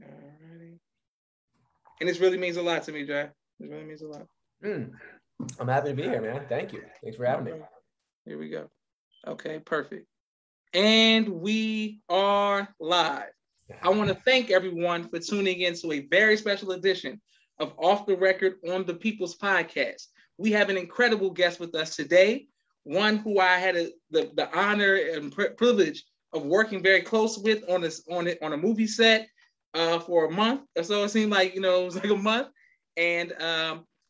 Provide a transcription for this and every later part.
Alrighty. And this really means a lot to me, Jay. It really means a lot. I'm happy to be here, man. Thank you. Thanks for having me. Here we go. Okay, perfect. And we are live. I want to thank everyone for tuning in to a very special edition of Off the Record on the People's Podcast. We have an incredible guest with us today, one who I had the honor and privilege of working very close with on a movie set for a month or so. It seemed like, it was like a month. And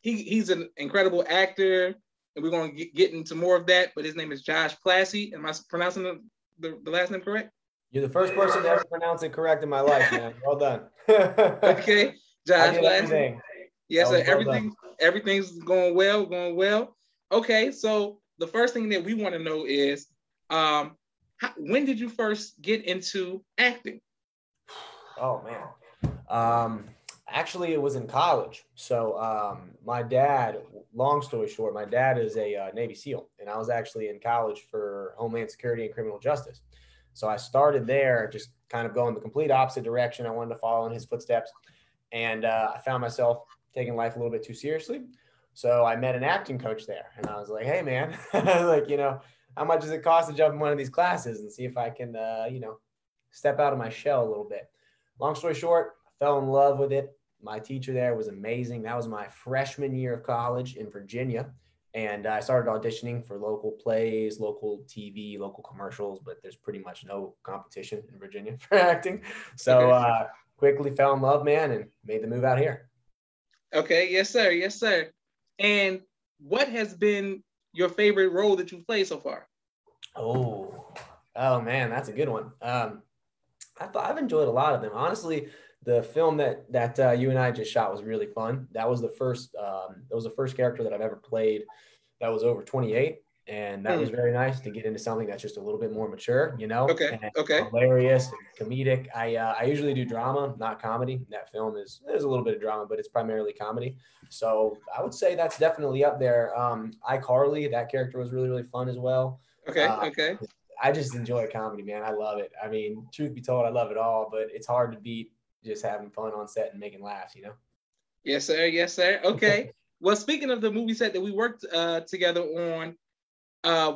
he's an incredible actor, and we're going to get into more of that. But his name is Josh Plasse. Am I pronouncing the last name correct? You're the first person to ever pronounce it correct in my life, man. Well done. Okay, Josh Plasse. Yes, sir. Everything's going well. Okay, so the first thing that we want to know is, when did you first get into acting? Oh man. Actually, it was in college. So my dad, long story short, my dad is a Navy SEAL, and I was actually in college for Homeland Security and Criminal Justice. So I started there, just kind of going the complete opposite direction. I wanted to follow in his footsteps, and I found myself taking life a little bit too seriously. So I met an acting coach there, and I was like, "Hey, man, like, how much does it cost to jump in one of these classes and see if I can, step out of my shell a little bit?" Long story short, I fell in love with it. My teacher there was amazing. That was my freshman year of college in Virginia. And I started auditioning for local plays, local TV, local commercials, but there's pretty much no competition in Virginia for acting. So quickly fell in love, man, and made the move out here. Okay. Yes, sir. Yes, sir. And what has been your favorite role that you've played so far? Oh man, that's a good one. I've enjoyed a lot of them. Honestly, the film that you and I just shot was really fun. That was the first character that I've ever played that was over 28. And that was very nice to get into something that's just a little bit more mature, Okay. and Okay. hilarious and comedic. I usually do drama, not comedy. That film there's a little bit of drama, but it's primarily comedy. So I would say that's definitely up there. ICarly, that character was really, really fun as well. Okay. Okay. I just enjoy comedy, man. I love it. I mean, truth be told, I love it all, but it's hard to beat just having fun on set and making laughs, Yes, sir. Yes, sir. Okay. Well, speaking of the movie set that we worked together on,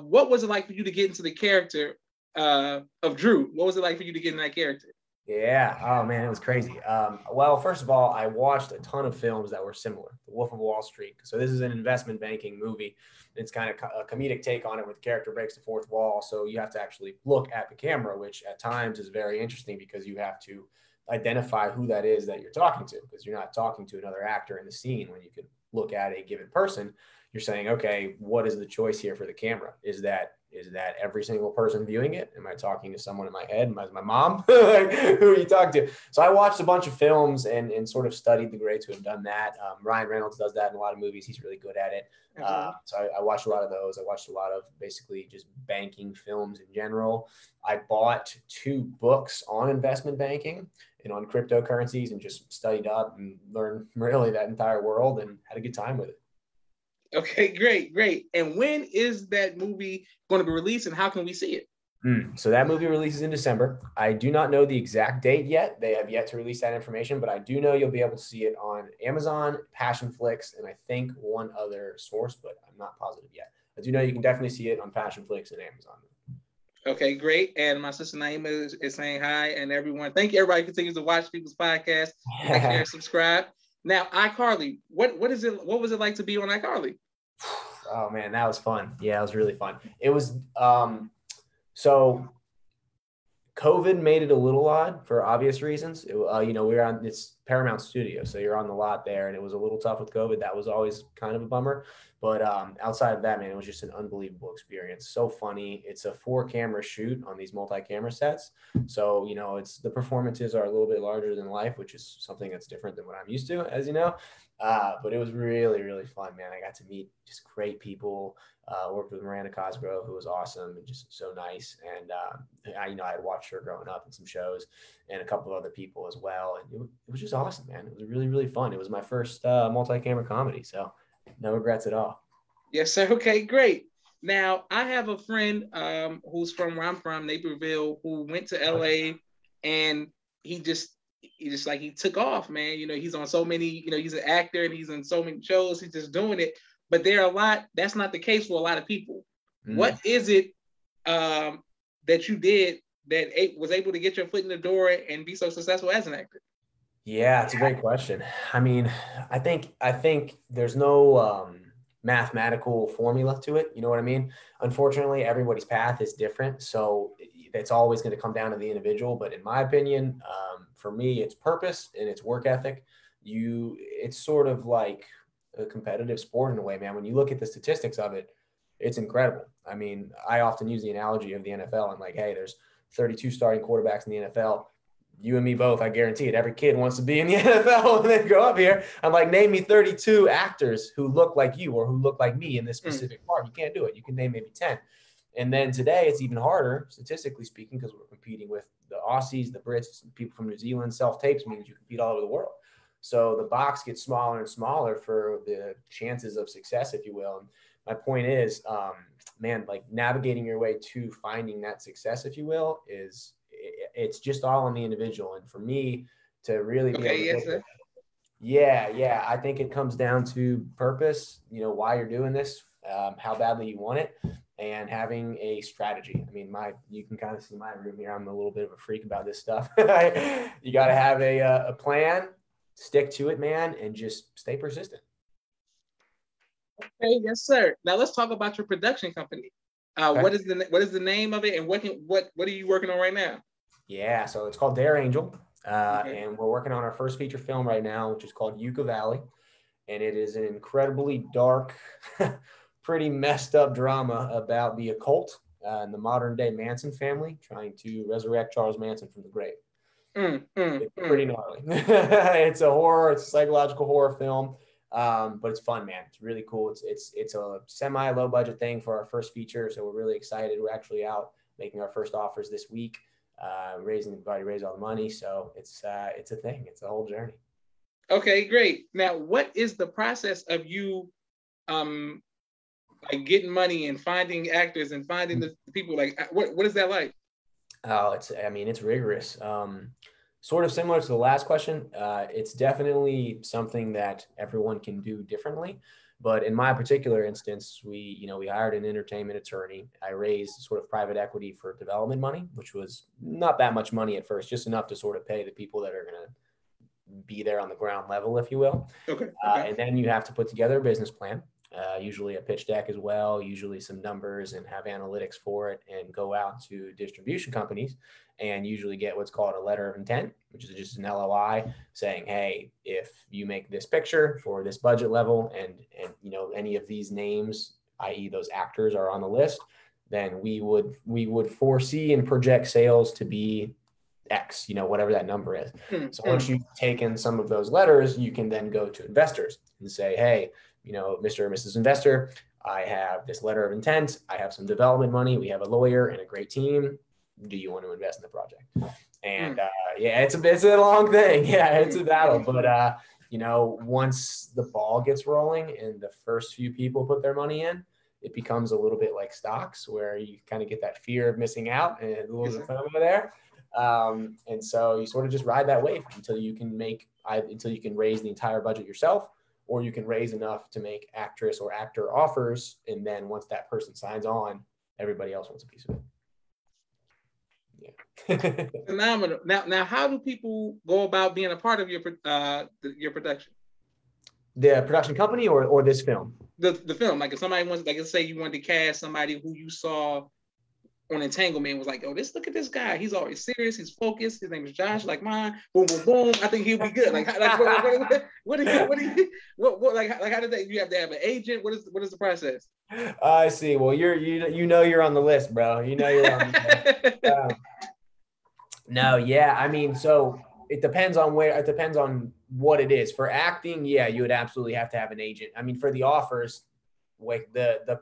what was it like for you to get into the character of Drew? What was it like for you to get in that character? Yeah. Oh man, it was crazy. Well, first of all, I watched a ton of films that were similar. The Wolf of Wall Street. So this is an investment banking movie. It's kind of a comedic take on it where the character breaks the fourth wall. So you have to actually look at the camera, which at times is very interesting because you have to identify who that is that you're talking to, because you're not talking to another actor in the scene. When you can look at a given person, you're saying, okay, what is the choice here for the camera? Is that every single person viewing it? Am I talking to someone in my head? Is my mom? Like, who are you talking to? So I watched a bunch of films and sort of studied the greats who have done that. Ryan Reynolds does that in a lot of movies. He's really good at it. So I watched a lot of those. I watched a lot of basically just banking films in general. I bought 2 books on investment banking and on cryptocurrencies and just studied up and learned really that entire world and had a good time with it. Okay, great. And when is that movie going to be released, and how can we see it? So that movie releases in December. I do not know the exact date yet. They have yet to release that information, but I do know you'll be able to see it on Amazon, Passionflix, and I think one other source, but I'm not positive yet. I do know you can definitely see it on Passionflix and Amazon. Okay, great. And my sister Naima is saying hi, and everyone. Thank you, everybody, continues to watch People's Podcast. Like, share, subscribe. Now, iCarly, what was it like to be on iCarly? Oh man, that was fun. Yeah, it was really fun. It was so COVID made it a little odd for obvious reasons. We were on, it's Paramount Studio, so you're on the lot there, and it was a little tough with COVID. That was always kind of a bummer. But outside of that, man, it was just an unbelievable experience. So funny. It's a 4-camera shoot on these multi-camera sets. So, it's the performances are a little bit larger than life, which is something that's different than what I'm used to, as you know. But it was really, really fun, man. I got to meet just great people. Worked with Miranda Cosgrove, who was awesome and just so nice. And I had watched her growing up in some shows, and a couple of other people as well. And it was just awesome, man. It was really, really fun. It was my first multi-camera comedy, so no regrets at all. Yes, sir. Okay, great. Now I have a friend who's from where I'm from, Naperville, who went to LA, and he just he just like he took off, man. You know, he's on so many, you know, he's an actor and he's in so many shows, he's just doing it. But there are a lot, that's not the case for a lot of people. What is it that you did that was able to get your foot in the door and be so successful as an actor? Yeah, it's a great question. I mean, I think there's no mathematical formula to it. You know what I mean? Unfortunately, everybody's path is different, so it's always going to come down to the individual. But in my opinion, for me, it's purpose and it's work ethic. It's sort of like a competitive sport in a way, man. When you look at the statistics of it, it's incredible. I mean, I often use the analogy of the NFL. I'm like, hey, there's 32 starting quarterbacks in the NFL. You and me both, I guarantee it. Every kid wants to be in the NFL when they grow up here. I'm like, name me 32 actors who look like you or who look like me in this specific part. You can't do it. You can name maybe 10. And then today it's even harder, statistically speaking, because we're competing with the Aussies, the Brits, people from New Zealand. Self-tapes means you compete all over the world. So the box gets smaller and smaller for the chances of success, if you will. And my point is, man, like navigating your way to finding that success, if you will, it's just all on the individual. And for me to really be able to yeah, I think it comes down to purpose, you know, why you're doing this, how badly you want it, and having a strategy. I mean, you can kind of see my room here. I'm a little bit of a freak about this stuff. You got to have a plan, stick to it, man, and just stay persistent. Okay, yes, sir. Now let's talk about your production company. Okay. What is the name of it, and what are you working on right now? Yeah, so it's called Dare Angel, and we're working on our first feature film right now, which is called Yucca Valley, and it is an incredibly dark, pretty messed up drama about the occult and the modern day Manson family trying to resurrect Charles Manson from the grave. It's pretty gnarly. It's a horror, it's a psychological horror film. But it's fun, man. It's really cool. It's a semi low budget thing for our first feature. So we're really excited. We're actually out making our first offers this week, we've already raised all the money. So it's a thing. It's a whole journey. Okay, great. Now, what is the process of you, like getting money and finding actors and finding the people? Like, what is that like? Oh, it's rigorous. Sort of similar to the last question. It's definitely something that everyone can do differently. But in my particular instance, we hired an entertainment attorney. I raised sort of private equity for development money, which was not that much money at first, just enough to sort of pay the people that are going to be there on the ground level, if you will. Okay. And then you have to put together a business plan, usually a pitch deck as well, usually some numbers, and have analytics for it, and go out to distribution companies and usually get what's called a letter of intent, which is just an LOI saying, hey, if you make this picture for this budget level and any of these names, i.e. those actors, are on the list, then we would foresee and project sales to be X, whatever that number is. So once you've taken some of those letters, you can then go to investors and say, hey, Mr. or Mrs. Investor, I have this letter of intent. I have some development money. We have a lawyer and a great team. Do you want to invest in the project? And it's a long thing. Yeah, it's a battle. But, once the ball gets rolling and the first few people put their money in, it becomes a little bit like stocks where you kind of get that fear of missing out and a little bit of FOMO there. And so you sort of just ride that wave until you can raise the entire budget yourself, or you can raise enough to make actress or actor offers. And then once that person signs on, everybody else wants a piece of it. Yeah. Phenomenal. Now, how do people go about being a part of your production? The production company or this film? The film. Like if somebody wants, like let's say you wanted to cast somebody who you saw on Entanglement, was like, oh, look at this guy. He's always serious. He's focused. His name is Josh, like mine. Boom, boom, boom. I think he'll be good. Like what do you, how did that? You have to have an agent. What is the process? I see. Well, you're on the list, bro. You're on the list. No, yeah. I mean, so it depends on what it is. For acting, yeah, you would absolutely have to have an agent. I mean, for the offers, like the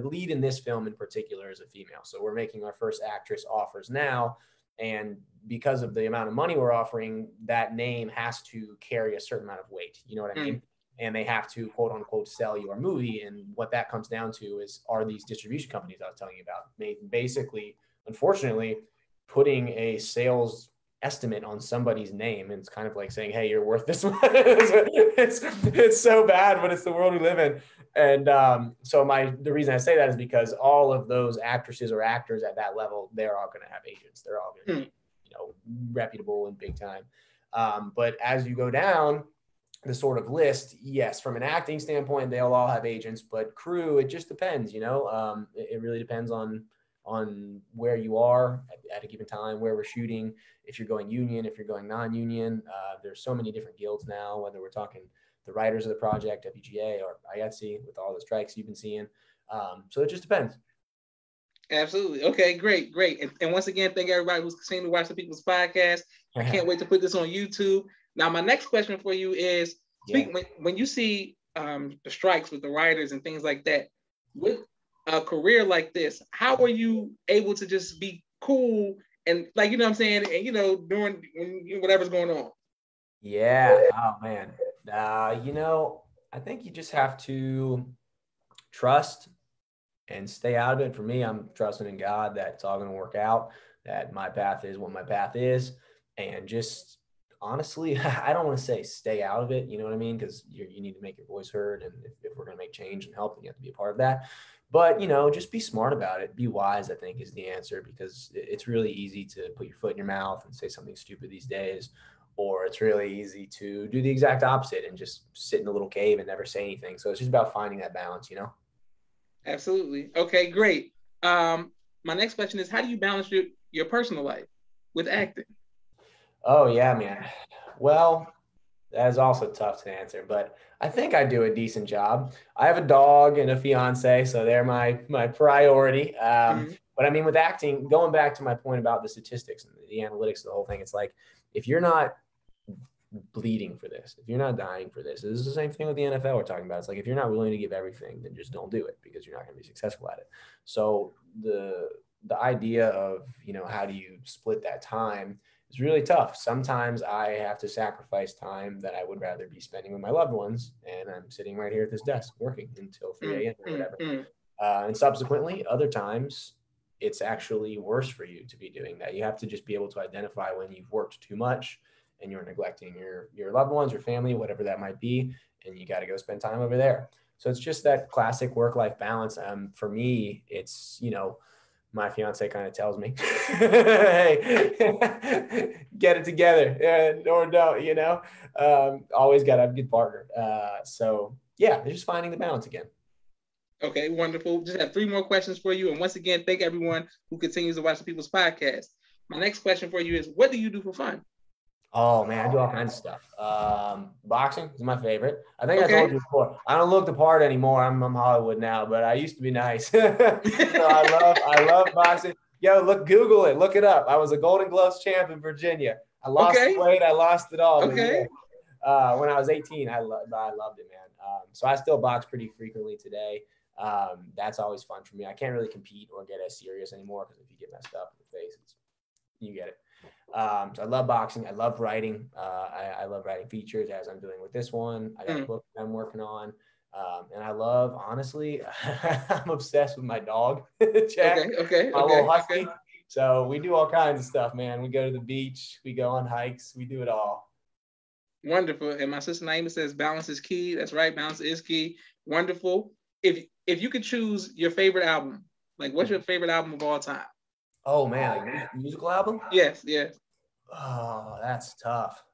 lead in this film in particular is a female. So we're making our first actress offers now. And because of the amount of money we're offering, that name has to carry a certain amount of weight. You know what I mean? And they have to, quote unquote, sell your movie. And what that comes down to are these distribution companies I was telling you about. Basically, unfortunately, putting a sales estimate on somebody's name. And it's kind of like saying, hey, you're worth this much. It's so bad, but it's the world we live in. And so the reason I say that is because all of those actresses or actors at that level, they're all going to have agents. They're all going to be, reputable and big time. But as you go down the sort of list, yes, from an acting standpoint, they'll all have agents, but crew, it just depends, it really depends on where you are at a given time, where we're shooting, if you're going union, if you're going non-union. There's so many different guilds now, whether we're talking the writers of the project, WGA or IATSE, with all the strikes you've been seeing. So it just depends. Absolutely. Okay, great. And once again, thank everybody who's continuing to watch the People's Podcast. I can't wait to put this on YouTube. Now, my next question for you is, when you see the strikes with the writers and things like that, with a career like this, how are you able to just be cool and like, you know what I'm saying? And, during whatever's going on. Yeah. Oh man. I think you just have to trust and stay out of it. For me, I'm trusting in God that it's all going to work out, that my path is what my path is. And just honestly, I don't want to say stay out of it. You know what I mean? Because you need to make your voice heard. And if we're going to make change and help, then you have to be a part of that. But, just be smart about it. Be wise, I think, is the answer, because it's really easy to put your foot in your mouth and say something stupid these days. Or it's really easy to do the exact opposite and just sit in a little cave and never say anything. So it's just about finding that balance, Absolutely. Okay, great. My next question is, how do you balance your personal life with acting? Oh, yeah, man. Well, that is also tough to answer, but I think I do a decent job. I have a dog and a fiance, so they're my priority. But I mean, with acting, going back to my point about the statistics and the analytics of the whole thing, it's like, if you're not bleeding for this, if you're not dying for this is the same thing with the NFL we're talking about. It's like, if you're not willing to give everything, then just don't do it, because you're not going to be successful at it. So the idea of, how do you split that time is really tough. Sometimes I have to sacrifice time that I would rather be spending with my loved ones, and I'm sitting right here at this desk working until 3 a.m. or whatever. And subsequently, other times it's actually worse for you to be doing that. You have to just be able to identify when you've worked too much and you're neglecting your loved ones, your family, whatever that might be, and you got to go spend time over there. So it's just that classic work-life balance. For me, it's, my fiance kind of tells me, hey, get it together, or don't, always got to have a good partner. So yeah, they're just finding the balance again. Okay, wonderful. Just have 3 more questions for you. And once again, thank everyone who continues to watch the People's Podcast. My next question for you is, what do you do for fun? Oh man, I do all kinds of stuff. Boxing is my favorite. I think I told you before. I don't look the part anymore. I'm Hollywood now, but I used to be nice. So I love boxing. Yo, Google it, look it up. I was a Golden Gloves champ in Virginia. I lost the weight, I lost it all. Okay. When I was 18, I loved it, man. So I still box pretty frequently today. That's always fun for me. I can't really compete or get as serious anymore, because if you get messed up in the face, you get it. So I love boxing. I love writing. I love writing features, as I'm doing with this one. I got a book that I'm working on. And I love, honestly, I'm obsessed with my dog, Jack, my little husky. So we do all kinds of stuff, man. We go to the beach, we go on hikes, we do it all. Wonderful. And my sister Naima says balance is key. That's right. Balance is key. Wonderful. If you could choose your favorite album, like, what's your favorite album of all time? Oh man, like musical album? Yes. Oh, that's tough.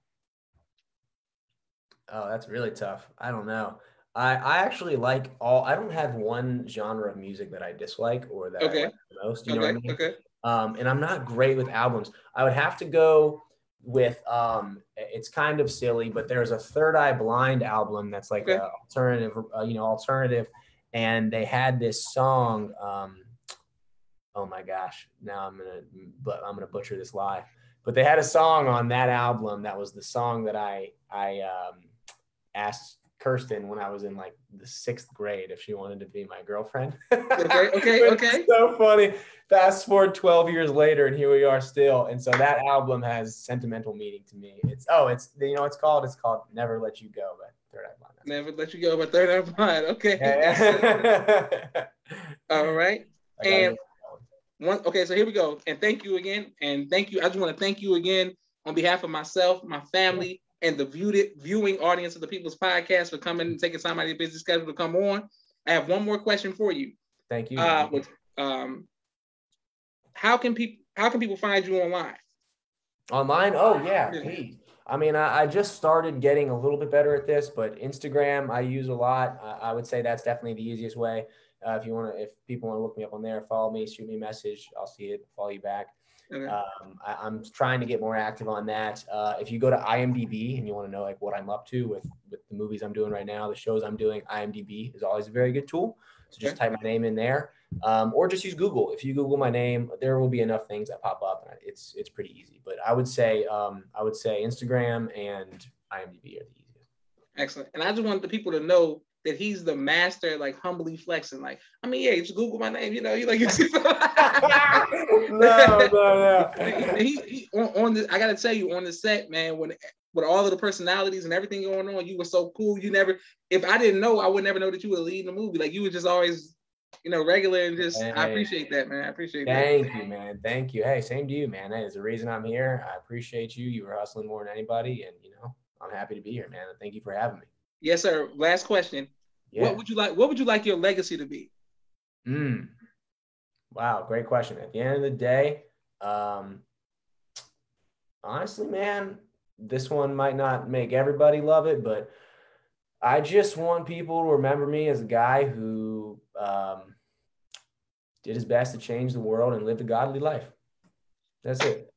Oh, that's really tough. I don't know. I actually like I don't have one genre of music that I dislike or that I like the most. You know what I mean? Okay. And I'm not great with albums. I would have to go with it's kind of silly, but there's a Third Eye Blind album that's like a alternative, and they had this song. Oh my gosh, now I'm gonna butcher this live. But they had a song on that album that was the song that I asked Kirsten when I was in like the 6th grade if she wanted to be my girlfriend. Okay. It's so funny. Fast forward 12 years later, and here we are still. And so that album has sentimental meaning to me. It's called Never Let You Go by Third Eye Blind. Never Let You Go by Third Eye Blind. Okay. Yeah. All right. And so here we go. And thank you again. And thank you. I just want to thank you again on behalf of myself, my family, and the viewing audience of the People's Podcast for coming and taking time out of your busy schedule to come on. I have one more question for you. Thank you. How can people find you online? Online? Oh, yeah, please. I mean, I just started getting a little bit better at this, but Instagram I use a lot. I would say that's definitely the easiest way. If people want to look me up on there, follow me, shoot me a message. I'll see it, follow you back. Okay. I'm trying to get more active on that. If you go to IMDb and you want to know like what I'm up to with the movies I'm doing right now, the shows I'm doing, IMDb is always a very good tool. So just type my name in there, or just use Google. If you Google my name, there will be enough things that pop up. It's pretty easy. But I would say Instagram and IMDb are the easiest. Excellent. And I just wanted the people to know that he's the master, like humbly flexing. Like, I mean, yeah, you just Google my name. You know, you like. No. He on the. I gotta tell you, on the set, man, when with all of the personalities and everything going on, you were so cool. You never, if I didn't know, I would never know that you were leading the movie. Like you were just always, regular and just. Hey, I appreciate that, man. I appreciate that. Thank you, man. Thank you. Hey, same to you, man. That is the reason I'm here. I appreciate you. You were hustling more than anybody, and I'm happy to be here, man. Thank you for having me. Yes, sir. Last question. Yeah. What would you like your legacy to be? Wow, great question. At the end of the day, honestly, man, this one might not make everybody love it, but I just want people to remember me as a guy who did his best to change the world and lived a godly life. That's it.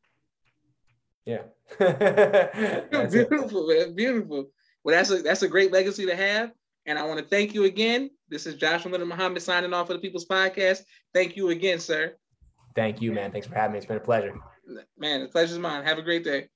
Yeah. Beautiful, man. Beautiful. Well, that's a great legacy to have. And I want to thank you again. This is Joshua Little Muhammad signing off for the People's Podcast. Thank you again, sir. Thank you, man. Thanks for having me. It's been a pleasure. Man, the pleasure's mine. Have a great day.